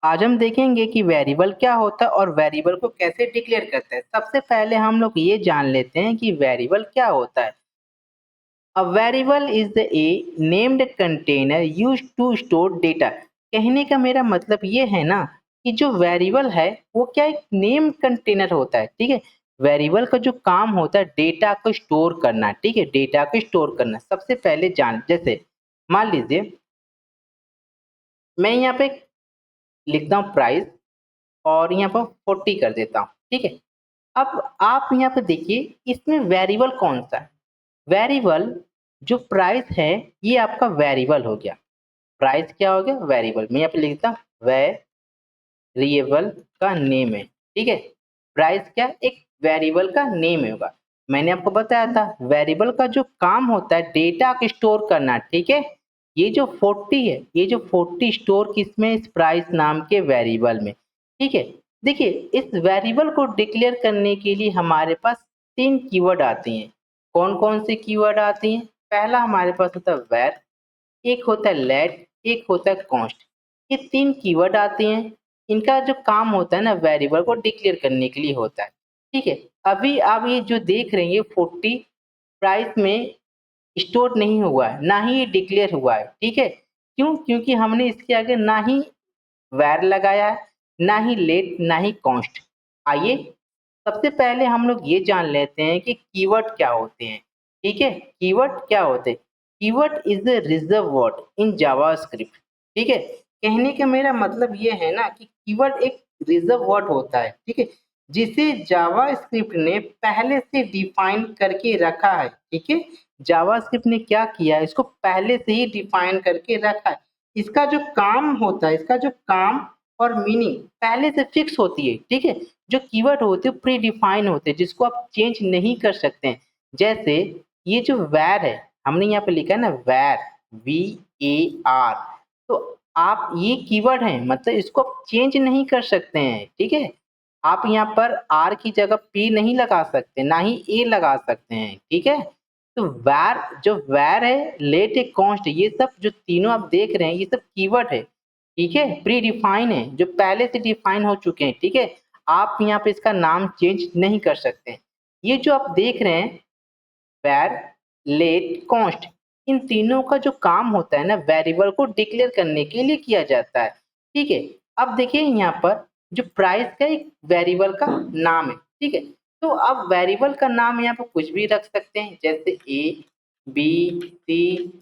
आज हम देखेंगे कि वेरिएबल क्या होता है और वेरिएबल को कैसे डिक्लेयर करते हैं। सबसे पहले हम लोग ये जान लेते हैं कि वेरिएबल क्या होता है। A variable is a named container used to store data. कहने का मेरा मतलब ये है ना कि जो वेरिएबल है वो क्या एक नेम्ड कंटेनर होता है। ठीक है, वेरिएबल का जो काम होता है डेटा को स्टोर करना। ठीक है, डेटा को स्टोर करना सबसे पहले जान। जैसे मान लीजिए मैं यहाँ पे लिखता हूँ प्राइस और यहाँ पर 40 कर देता हूँ। ठीक है, अब आप यहाँ पे देखिए इसमें वेरिएबल कौन सा है। वेरिएबल जो प्राइस है ये आपका वेरिएबल हो गया। प्राइस क्या हो गया, वेरिएबल। मैं यहाँ पे लिखता हूँ वेरिएबल का नेम है। ठीक है, प्राइस क्या एक वेरिएबल का नेम होगा। मैंने आपको बताया था वेरिएबल का जो काम होता है डेटा को स्टोर करना। ठीक है, ये जो 40 है ये जो 40 स्टोर किसमें, इस प्राइस नाम के वेरिएबल में। ठीक है, देखिए इस वेरिएबल को डिक्लेयर करने के लिए हमारे पास 3 कीवर्ड आती हैं। कौन कौन से कीवर्ड आती हैं? पहला हमारे पास होता है वेर, एक होता है लेट, एक होता है कॉन्स्ट। ये 3 कीवर्ड आते हैं। इनका जो काम होता है ना वेरिएबल को डिक्लेयर करने के लिए होता है। ठीक है, अभी आप ये जो देख रहे हैं ये 40 प्राइस में स्टोर नहीं हुआ है, ना ही ये डिक्लेयर हुआ है। ठीक है, क्यों? क्योंकि हमने इसके आगे ना ही वैर लगाया है, ना ही लेट, ना ही कॉन्स्ट। आइए सबसे पहले हम लोग ये जान लेते हैं कि कीवर्ड क्या होते हैं। ठीक है, कीवर्ड क्या होते हैं? Keyword is a reserve word in JavaScript. ठीक है, कहने का मेरा मतलब ये है ना कि कीवर्ड एक रिजर्व वर्ड होता है। ठीक है, जिसे जावास्क्रिप्ट ने पहले से डिफाइन करके रखा है। ठीक है, जावास्क्रिप्ट ने क्या किया है, इसको पहले से ही डिफाइन करके रखा है। इसका जो काम होता है, इसका जो काम और मीनिंग पहले से फिक्स होती है। ठीक है, जो कीवर्ड होते हैं प्री डिफाइन होते हैं, जिसको आप चेंज नहीं कर सकते हैं। जैसे ये जो वैर है, हमने यहाँ पे लिखा है ना वैर, VAR। तो आप ये कीवर्ड है मतलब इसको आप चेंज नहीं कर सकते हैं। ठीक है, आप यहाँ पर आर की जगह P नहीं लगा सकते, ना ही A लगा सकते हैं। ठीक है, तो वैर जो वैर है, लेट है, कॉन्स्ट, ये सब जो तीनों आप देख रहे हैं ये सब कीवर्ड है। ठीक है, प्री डिफाइन है, जो पहले से डिफाइन हो चुके हैं। ठीक है, आप यहाँ पे इसका नाम चेंज नहीं कर सकते। ये जो आप देख रहे हैं वैर, लेट, कॉन्स्ट, इन तीनों का जो काम होता है ना वेरिएबल को डिक्लेयर करने के लिए किया जाता है। ठीक है, अब देखिए यहाँ पर जो प्राइस का एक वेरिएबल का नाम है। ठीक है, तो आप वेरिएबल का नाम यहाँ पर कुछ भी रख सकते हैं, जैसे ABCD,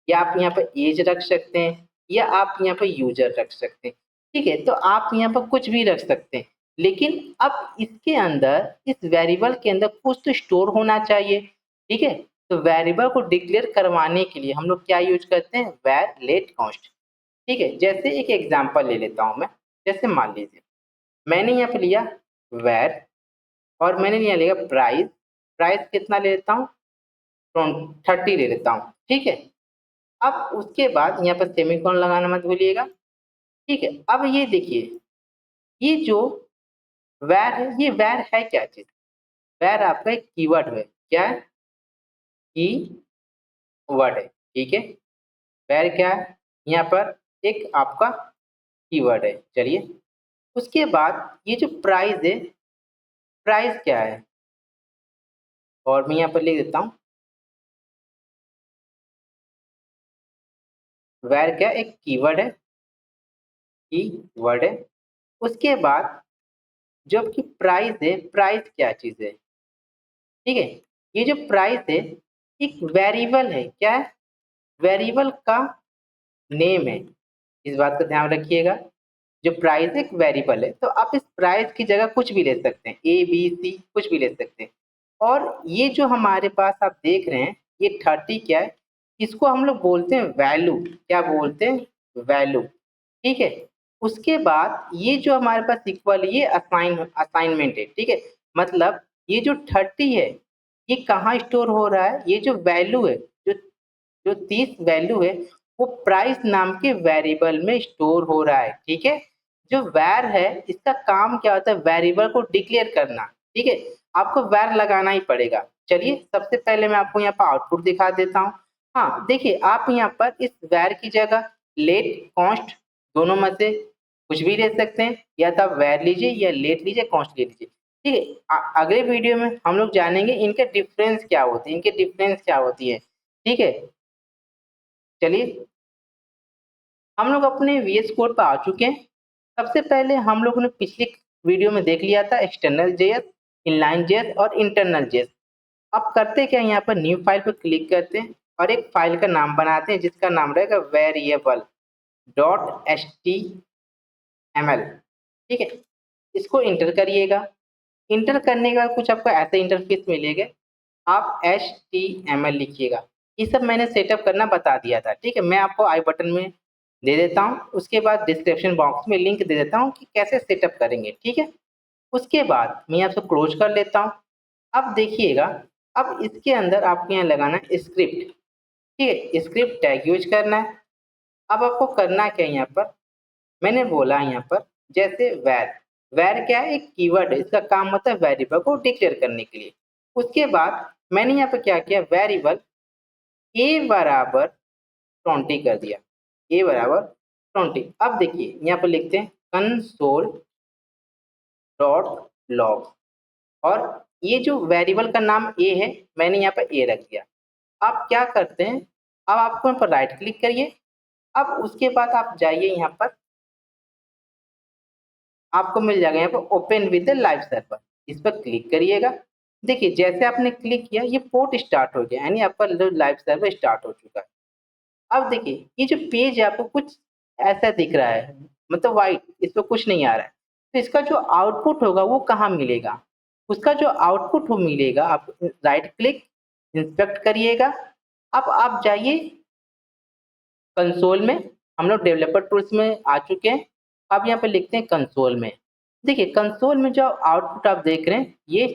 या आप यहाँ पर एज रख सकते हैं, या आप यहाँ पर यूजर रख सकते हैं। ठीक है, तो आप यहाँ पर कुछ भी रख सकते हैं, लेकिन अब इसके अंदर, इस वेरिएबल के अंदर कुछ तो स्टोर होना चाहिए। ठीक है, तो वेरिएबल को डिक्लेयर करवाने के लिए हम लोग क्या यूज करते हैं, वैर, लेट, कॉन्स्ट। ठीक है, जैसे एक एग्जांपल ले लेता हूं मैं। जैसे मान लीजिए मैंने यहाँ पे लिया वैर और मैंने यहाँ लिया प्राइस। प्राइस कितना ले लेता हूँ, 30 ले लेता हूँ। ठीक है, अब उसके बाद यहाँ पर सेमीकोलन लगाना मत भूलिएगा। ठीक है, अब ये देखिए ये जो वैर है, ये वैर है क्या चीज? वैर आपका एक कीवर्ड है। क्या है? कीवर्ड है। ठीक है, वैर क्या है? यहाँ पर एक आपका कीवर्ड है। चलिए, उसके बाद ये जो प्राइस है, प्राइस क्या है? और मैं यहाँ पर लिख देता हूँ वैर क्या, एक कीवर्ड है, कीवर्ड है। उसके बाद जो आपकी प्राइस है, प्राइस क्या चीज है? ठीक है, ये जो प्राइस है एक वेरिएबल है। क्या है? वेरिएबल का नेम है। इस बात का ध्यान रखिएगा, जो प्राइस एक वेरिएबल है, तो आप इस प्राइस की जगह कुछ भी ले सकते हैं, ABC कुछ भी ले सकते हैं। और ये जो हमारे पास आप देख रहे हैं ये 30 क्या है, इसको हम लोग बोलते हैं वैल्यू। क्या बोलते हैं? वैल्यू। ठीक है, उसके बाद ये जो हमारे पास इक्वल, ये असाइनमेंट है। ठीक है, मतलब ये जो 30 है ये कहाँ स्टोर हो रहा है, ये जो वैल्यू है, जो जो 30 वैल्यू है वो प्राइस नाम के वेरिएबल में स्टोर हो रहा है। ठीक है, जो वैर है इसका काम क्या होता है, वेरिएबल को डिक्लेयर करना। ठीक है, आपको वैर लगाना ही पड़ेगा। चलिए सबसे पहले मैं आपको यहाँ पर आउटपुट दिखा देता हूँ। हाँ देखिए, आप यहाँ पर इस वैर की जगह लेट, कॉन्स्ट दोनों में से कुछ भी ले सकते हैं, या तो आप वैर लीजिए या लेट लीजिए, कॉन्स्ट ले लीजिए। ठीक है, अगले वीडियो में हम लोग जानेंगे इनके डिफरेंस क्या होते हैं, इनके डिफरेंस क्या होती है। ठीक है, चलिए हम लोग अपने वीएस कोड पर आ चुके हैं। सबसे पहले हम लोगों ने पिछली वीडियो में देख लिया था एक्सटर्नल जेएस, इनलाइन जेएस और इंटरनल जेएस। अब करते क्या, यहाँ पर न्यू फाइल पर क्लिक करते हैं और एक फाइल का नाम बनाते हैं जिसका नाम रहेगा variable dot H T M L. ठीक है, इसको इंटर करिएगा। इंटर करने के बाद कुछ आपको ऐसा इंटरफेस मिलेगा, आप HTML लिखिएगा। ये सब मैंने सेटअप करना बता दिया था। ठीक है, मैं आपको आई बटन में दे देता हूँ, उसके बाद डिस्क्रिप्शन बॉक्स में लिंक दे देता हूँ कि कैसे सेटअप करेंगे। ठीक है, उसके बाद मैं आपसे क्लोज कर लेता हूँ। अब देखिएगा, अब इसके अंदर आपको यहाँ लगाना है स्क्रिप्ट। ठीक है, स्क्रिप्ट टैग यूज करना है। अब आपको करना क्या है, यहाँ पर मैंने बोला यहाँ पर जैसे वैर, वैर क्या है, एक कीवर्ड है, इसका काम होता है वेरिएबल को डिक्लेयर करने के लिए। उसके बाद मैंने यहाँ पर क्या किया, वेरिएबल ए बराबर 20 कर दिया, ए बराबर 20। अब देखिए यहाँ पर लिखते हैं कंसोल डॉट लॉग, और ये जो वेरिएबल का नाम ए है मैंने यहाँ पर ए रख दिया। आप क्या करते हैं, अब आपको यहाँ पर राइट क्लिक करिए। अब उसके बाद आप जाइए यहाँ पर, आपको मिल जाएगा यहाँ पर ओपन विद लाइव सर्वर, इस पर क्लिक करिएगा। देखिए जैसे आपने क्लिक किया ये पोर्ट स्टार्ट हो गया, यानी आपका लाइव सर्वर स्टार्ट हो चुका है। अब देखिए ये जो पेज है आपको कुछ ऐसा दिख रहा है, मतलब वाइट, इस पर कुछ नहीं आ रहा है। तो इसका जो आउटपुट होगा वो कहाँ मिलेगा, उसका जो आउटपुट हो मिलेगा, आप राइट क्लिक इंस्पेक्ट करिएगा। अब आप जाइए कंसोल में, हम लोग डेवलपर टूल्स में आ चुके हैं। अब यहाँ पे लिखते हैं कंसोल में। देखिए कंसोल में जो आउटपुट आप देख रहे हैं ये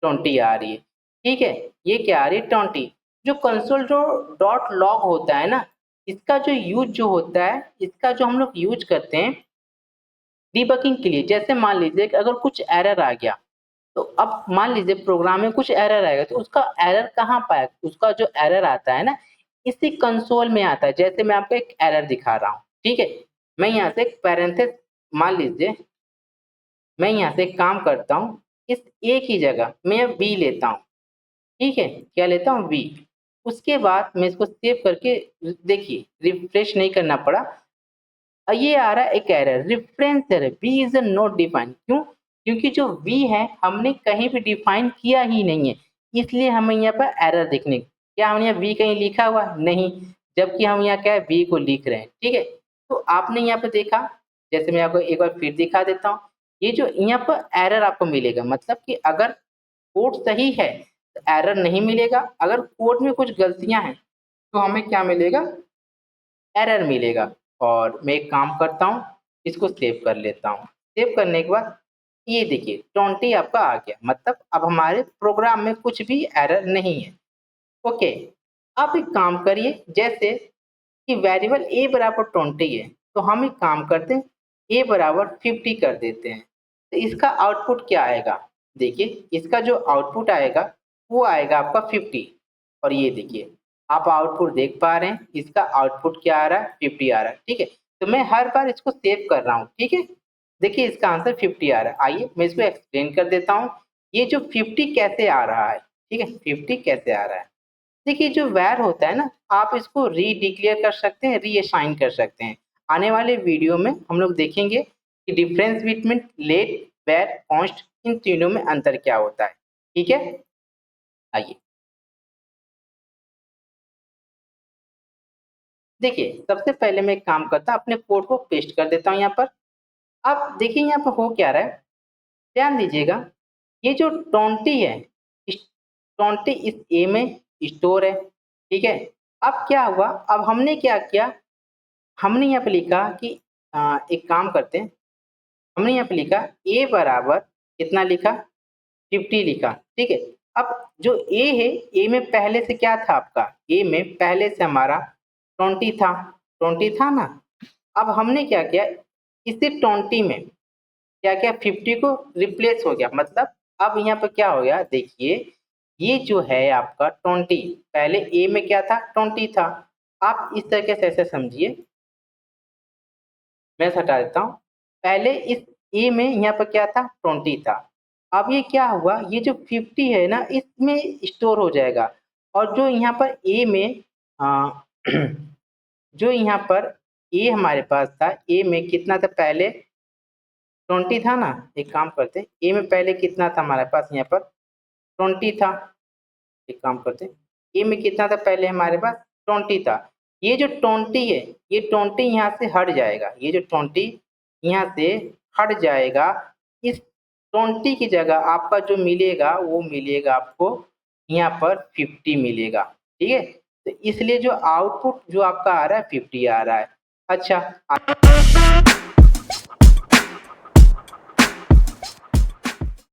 20 आ रही है। ठीक है, ये क्या आ रही है 20। जो कंसोल जो डॉट लॉग होता है ना, इसका जो यूज जो होता है, इसका जो हम लोग यूज करते हैं डीबगिंग के लिए। जैसे मान लीजिए कि अगर कुछ एरर आ गया, तो अब मान लीजिए प्रोग्राम में कुछ एरर आएगा, तो उसका एरर कहाँ पाएगा, उसका जो एरर आता है ना इसी कंसोल में आता है। जैसे मैं आपको एक एरर दिखा रहा हूँ। ठीक है, मैं यहाँ से एक पैरेंथेसिस, मान लीजिए मैं यहाँ से एक काम करता हूँ, इस ए की जगह मैं बी लेता हूँ। ठीक है, क्या लेता हूँ, बी। उसके बाद मैं इसको सेव करके, देखिए रिफ्रेश नहीं करना पड़ा, ये आ रहा है एक error, reference error, B is not defined. क्यों, क्योंकि जो बी है हमने कहीं भी डिफाइन किया ही नहीं है, इसलिए हमें यहाँ पर एरर दिखने। क्या हमने यहाँ बी कहीं लिखा हुआ नहीं, जबकि हम यहाँ क्या है बी को लिख रहे हैं। ठीक है, तो आपने यहाँ पे देखा, जैसे मैं आपको एक बार फिर दिखा देता हूँ, ये जो यहाँ पर एरर आपको मिलेगा, मतलब कि अगर कोड सही है तो एरर नहीं मिलेगा, अगर कोड में कुछ गलतियां हैं तो हमें क्या मिलेगा, एरर मिलेगा। और मैं एक काम करता हूँ, इसको सेव कर लेता हूँ। सेव करने के बाद ये देखिए 20 आपका आ गया, मतलब अब हमारे प्रोग्राम में कुछ भी एरर नहीं है। ओके, आप एक काम करिए, जैसे कि वेरिएबल ए बराबर 20 है, तो हम एक काम करते हैं ए बराबर 50 कर देते हैं। तो इसका आउटपुट क्या आएगा, देखिए इसका जो आउटपुट आएगा वो आएगा आपका 50। और ये देखिए आप आउटपुट देख पा रहे हैं, इसका आउटपुट क्या आ रहा है, 50 आ रहा है। ठीक है, तो मैं हर बार इसको सेव कर रहा हूँ। ठीक है, देखिए इसका आंसर 50 आ रहा है। आइए मैं इसको एक्सप्लेन कर देता हूँ, ये जो 50 कैसे आ रहा है। ठीक है, 50 कैसे आ रहा है, देखिए जो वैर होता है ना, आप इसको रीडिक्लेयर कर सकते हैं, रीअसाइन कर सकते हैं। आने वाले वीडियो में हम लोग देखेंगे कि डिफरेंस बिटवीन लेट, वैर, कॉन्स्ट, इन तीनों में अंतर क्या होता है। ठीक है, आइए देखिए सबसे पहले मैं एक काम करता हूँ, अपने कोड को पेस्ट कर देता हूँ यहाँ पर। अब देखिए यहाँ पर हो क्या रहा है, ध्यान दीजिएगा, ये जो 20 है, 20 इस ए में स्टोर है। ठीक है, अब क्या हुआ, अब हमने क्या किया, हमने यहाँ पे लिखा कि एक काम करते हैं, हमने यहाँ पे लिखा ए बराबर कितना लिखा, 50 लिखा। ठीक है, अब जो ए है, ए में पहले से क्या था आपका, ए में पहले से हमारा 20 था, 20 था ना। अब हमने क्या किया, इसी 20 में क्या किया, 50 को रिप्लेस हो गया, मतलब अब यहाँ पर क्या हो गया, देखिए ये जो है आपका 20, पहले ए में क्या था, 20 था। आप इस तरीके से ऐसे समझिए, मैं हटा देता हूँ। पहले इस ए में यहाँ पर क्या था 20 था। अब ये क्या हुआ, ये जो 50 है ना इसमें स्टोर हो जाएगा और जो यहाँ पर ए में जो यहाँ पर ए हमारे पास था, ए में कितना था पहले 20 था ना। एक काम करते हैं, ए में पहले कितना था हमारे पास यहाँ पर 20 था। एक काम करते हैं, ए में कितना था पहले हमारे पास 20 था। ये जो 20 है ये 20 यहाँ से हट जाएगा, ये जो 20 यहाँ से हट जाएगा। इस 20 की जगह आपका जो मिलेगा वो मिलेगा आपको यहाँ पर 50 मिलेगा। ठीक है, तो इसलिए जो आउटपुट जो आपका आ रहा है 50 आ रहा है। अच्छा